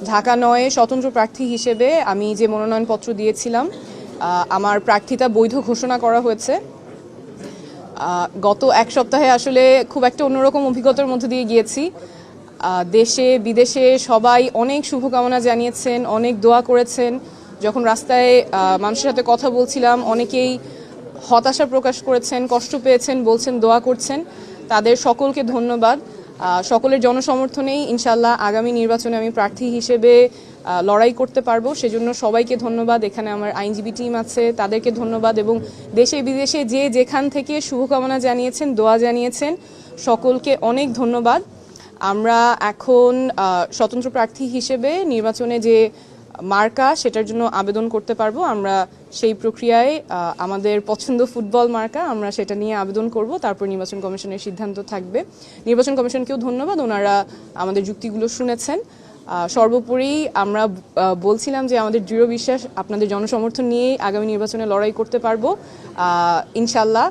ঢাকা ৯ স্বতন্ত্র প্রার্থী হিসেবে আমি যে মনোনয়নপত্র দিয়েছিলাম আমার প্রার্থিতা বৈধ ঘোষণা করা হয়েছে। গত এক সপ্তাহে আসলে খুব একটা অন্যরকম অভিজ্ঞতার মধ্যে দিয়ে গিয়েছি। দেশে বিদেশে সবাই অনেক শুভকামনা জানিয়েছেন, অনেক দোয়া করেছেন। যখন রাস্তায় মানুষের সাথে কথা বলছিলাম, অনেকেই হতাশা প্রকাশ করেছেন, কষ্ট পেয়েছেন, বলছেন দোয়া করছেন। তাদের সকলকে ধন্যবাদ। সকলের জনসমর্থনেই ইনশাল্লাহ আগামী নির্বাচনে আমি প্রার্থী হিসেবে লড়াই করতে পারবো। সেজন্য সবাইকে ধন্যবাদ। এখানে আমার আইনজীবী টিম আছে, তাদেরকে ধন্যবাদ। এবং দেশে বিদেশে যে যেখান থেকে শুভকামনা জানিয়েছেন, দোয়া জানিয়েছেন, সকলকে অনেক ধন্যবাদ। আমরা এখন স্বতন্ত্র প্রার্থী হিসেবে নির্বাচনে যে মার্কা সেটার জন্য আবেদন করতে পারবো। আমরা সেই প্রক্রিয়ায় আমাদের পছন্দ ফুটবল মার্কা, আমরা সেটা নিয়ে আবেদন করব। তারপর নির্বাচন কমিশনের সিদ্ধান্ত থাকবে। নির্বাচন কমিশনকেও ধন্যবাদ, ওনারা আমাদের যুক্তিগুলো শুনেছেন। সর্বোপরি আমরা বলছিলাম যে আমাদের দৃঢ় বিশ্বাস আপনাদের জনসমর্থন নিয়েই আগামী নির্বাচনে লড়াই করতে পারবো ইনশাল্লাহ।